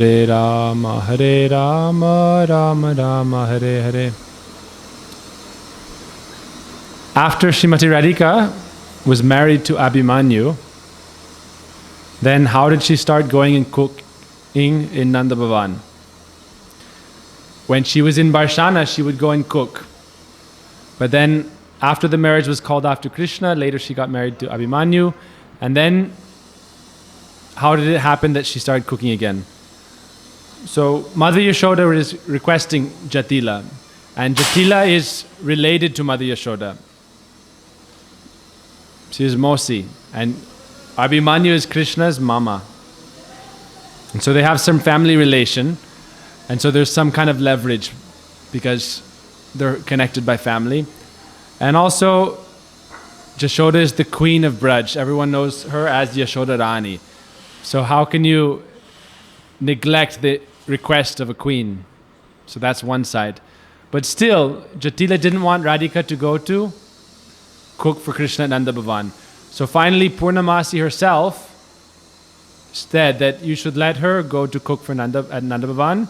Hare Rama, Rama Rama, Hare Hare. After Srimati Radhika was married to Abhimanyu, then how did she start going and cooking in Nanda Bhavan? When she was in Barshana, she would go and cook. But then after the marriage was called off to Krishna, later she got married to Abhimanyu, and then how did it happen that she started cooking again? So Mother Yashoda is requesting Jatila, and Jatila is related to Mother Yashoda. She is Mosi, and Abhimanyu is Krishna's mama. And so they have some family relation, and so there's some kind of leverage because they're connected by family. And also, Yashoda is the queen of Braj. Everyone knows her as Yashoda Rani. So how can you neglect the request of a queen? So that's one side. But still, Jatila didn't want Radhika to go to cook for Krishna at Nanda Bhavan. So finally, Purnamasi herself said that you should let her go to cook for Nanda at Nanda Bhavan.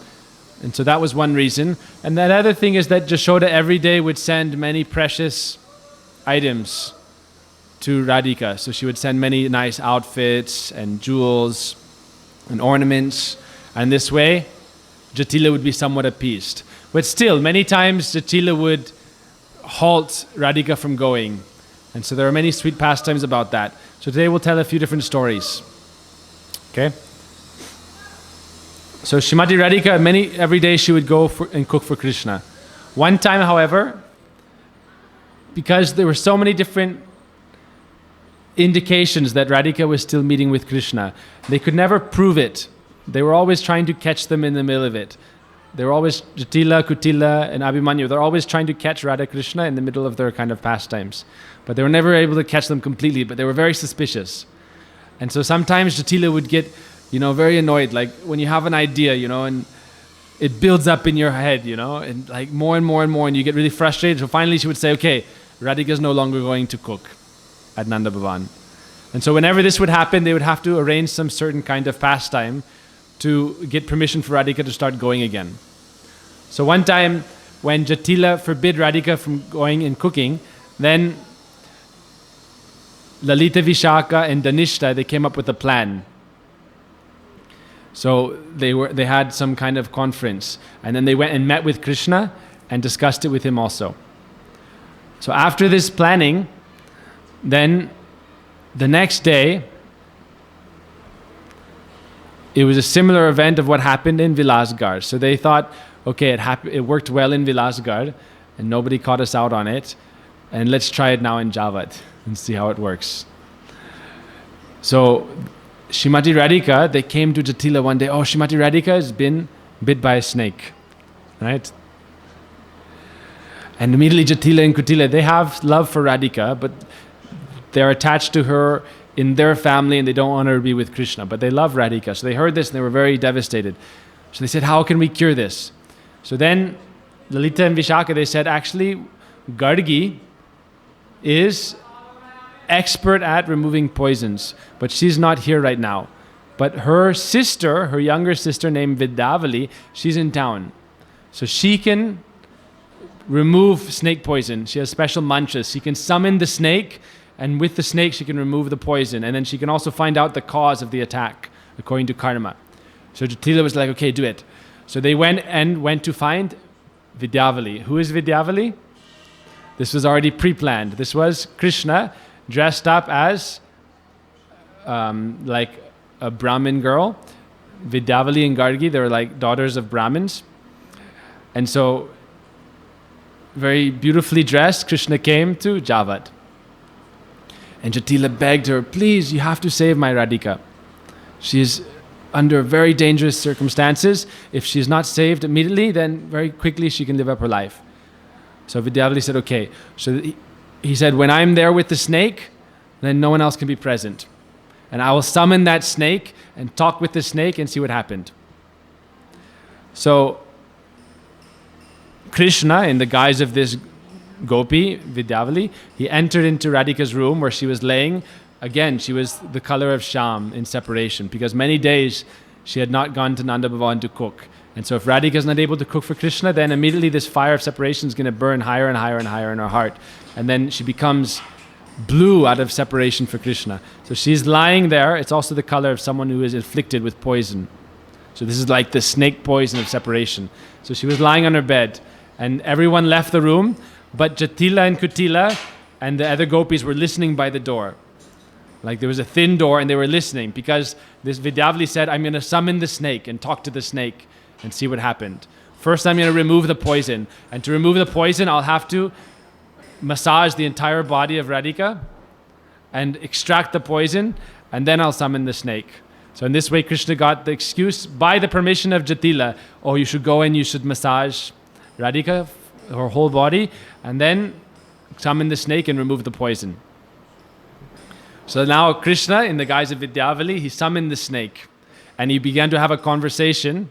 And so that was one reason. And that other thing is that Yashoda every day would send many precious items to Radhika. So she would send many nice outfits and jewels and ornaments. And this way, Jatila would be somewhat appeased. But still, many times Jatila would halt Radhika from going. And so there are many sweet pastimes about that. So today we'll tell a few different stories. Okay? So Srimati Radhika, every day she would go and cook for Krishna. One time, however, because there were so many different indications that Radhika was still meeting with Krishna, they could never prove it. They were always trying to catch them in the middle of it. They were always, Jatila, Kutila, and Abhimanyu, they're always trying to catch Radha Krishna in the middle of their kind of pastimes. But they were never able to catch them completely, but they were very suspicious. And so sometimes Jatila would get, very annoyed, like when you have an idea, and it builds up in your head, and like more and more and more, and you get really frustrated. So finally she would say, okay, Radhika is no longer going to cook at Nanda Bhavan. And so whenever this would happen, they would have to arrange some certain kind of pastime to get permission for Radhika to start going again. So one time when Jatila forbid Radhika from going and cooking, then Lalita Vishaka and Danishta, they came up with a plan. So they had some kind of conference, and then they went and met with Krishna and discussed it with him also. So after this planning, then the next day, it was a similar event of what happened in Vilasgarh. So they thought, okay, it worked well in Vilasgarh, and nobody caught us out on it, and let's try it now in Javad and see how it works. So Srimati Radhika, they came to Jatila one day, oh, Srimati Radhika has been bit by a snake, right? And immediately Jatila and Kutila, they have love for Radhika, but they're attached to her in their family and they don't want her to be with Krishna, but they love Radhika. So they heard this and they were very devastated. So they said, how can we cure this? So then Lalita and Vishaka, they said, actually, Gargi is expert at removing poisons, but she's not here right now. But her sister, her younger sister named Vidyavali, she's in town. So she can remove snake poison. She has special mantras. She can summon the snake, and with the snake she can remove the poison. And then she can also find out the cause of the attack, according to karma. So Jatila was like, okay, do it. So they went to find Vidyavali. Who is Vidyavali? This was already pre-planned. This was Krishna dressed up as like a Brahmin girl. Vidyavali and Gargi, they were like daughters of Brahmins. And so, very beautifully dressed, Krishna came to Javad. And Jatila begged her, please, you have to save my Radhika. She is under very dangerous circumstances. If she is not saved immediately, then very quickly she can live up her life. So Vidyavali said, okay. So he said, when I'm there with the snake, then no one else can be present. And I will summon that snake and talk with the snake and see what happened. So Krishna, in the guise of this Gopi, Vidyavali, he entered into Radhika's room where she was laying. Again, she was the color of Sham in separation, because many days she had not gone to Nanda Bhavan to cook. And so if Radhika is not able to cook for Krishna, then immediately this fire of separation is going to burn higher and higher and higher in her heart. And then she becomes blue out of separation for Krishna. So she's lying there. It's also the color of someone who is afflicted with poison. So this is like the snake poison of separation. So she was lying on her bed, and everyone left the room, but Jatila and Kutila and the other gopis were listening by the door. Like there was a thin door and they were listening because this Vidyavali said, I'm going to summon the snake and talk to the snake and see what happened. First, I'm going to remove the poison. And to remove the poison, I'll have to massage the entire body of Radhika and extract the poison, and then I'll summon the snake. So in this way, Krishna got the excuse by the permission of Jatila, oh, you should go and you should massage Radhika, her whole body, and then summon the snake and remove the poison. So now Krishna, in the guise of Vidyavali, he summoned the snake and he began to have a conversation.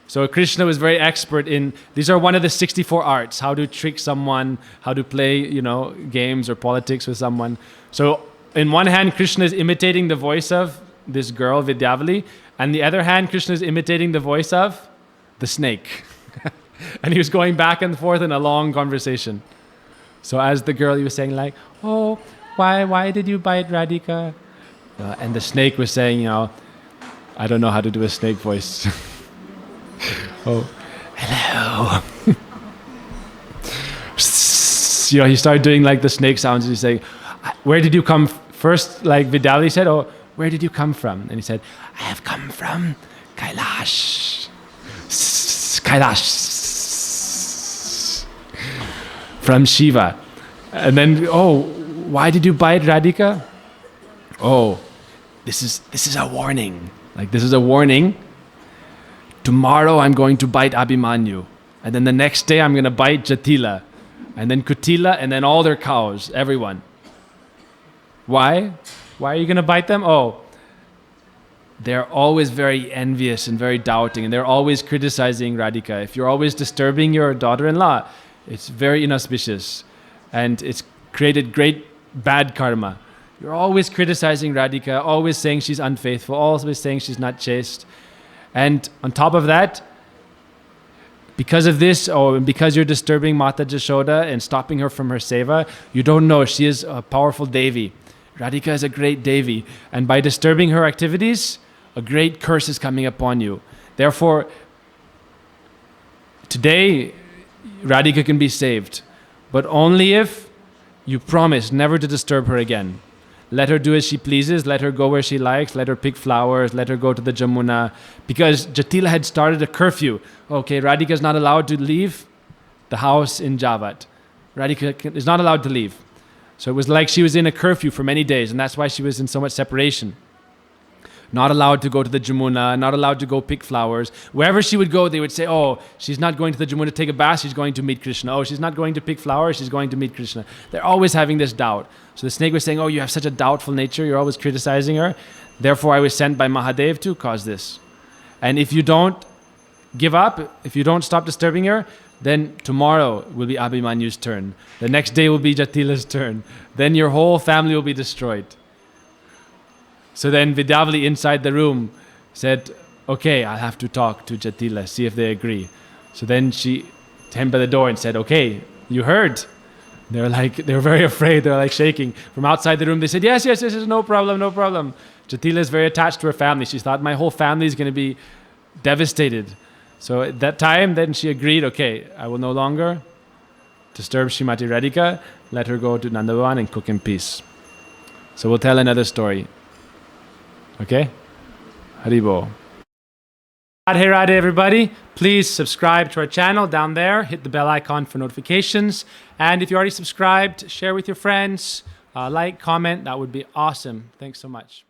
So Krishna was very expert in, these are one of the 64 arts, how to trick someone, how to play, games or politics with someone. So in one hand, Krishna is imitating the voice of this girl, Vidyavali, and the other hand, Krishna is imitating the voice of the snake. And he was going back and forth in a long conversation. So as the girl, he was saying like, oh, why did you bite Radhika? And the snake was saying, I don't know how to do a snake voice. Oh, hello. He started doing like the snake sounds. He's saying, where did you come first? Like Vidyavali said, oh, where did you come from? And he said, I have come from Kailash. Kailash. From Shiva. And then, oh, why did you bite Radhika? Oh, this is a warning. Like this is a warning. Tomorrow I'm going to bite Abhimanyu. And then the next day I'm going to bite Jatila. And then Kutila, and then all their cows, everyone. Why? Why are you going to bite them? Oh, they're always very envious and very doubting, and they're always criticizing Radhika. If you're always disturbing your daughter-in-law, it's very inauspicious. And it's created great bad karma. You're always criticizing Radhika, always saying she's unfaithful, always saying she's not chaste. And on top of that, because of this, because you're disturbing Mata Jashoda and stopping her from her seva, you don't know she is a powerful Devi. Radhika is a great Devi. And by disturbing her activities, a great curse is coming upon you. Therefore, today, Radhika can be saved. But only if you promise never to disturb her again. Let her do as she pleases, let her go where she likes, let her pick flowers, let her go to the Jamuna. Because Jatila had started a curfew. Okay, Radhika is not allowed to leave the house in Javat. Radhika is not allowed to leave. So it was like she was in a curfew for many days, and that's why she was in so much separation. Not allowed to go to the Jamuna, not allowed to go pick flowers. Wherever she would go, they would say, oh, she's not going to the Jamuna to take a bath, she's going to meet Krishna. Oh, she's not going to pick flowers, she's going to meet Krishna. They're always having this doubt. So the snake was saying, oh, you have such a doubtful nature, you're always criticizing her. Therefore, I was sent by Mahadev to cause this. And if you don't give up, if you don't stop disturbing her, then tomorrow will be Abhimanyu's turn. The next day will be Jatila's turn. Then your whole family will be destroyed. So then Vidyavali inside the room said, okay, I'll have to talk to Jatila, see if they agree. So then she came by the door and said, okay, you heard? They were very afraid, they're like shaking. From outside the room they said, yes, no problem. Jatila is very attached to her family. She thought my whole family is going to be devastated. So at that time, then she agreed, okay, I will no longer disturb Srimati Radhika, let her go to Nandavan and cook in peace. So we'll tell another story. Okay? Haribo. Radhe Radhe everybody. Please subscribe to our channel down there. Hit the bell icon for notifications. And if you already subscribed, share with your friends. Like, comment. That would be awesome. Thanks so much.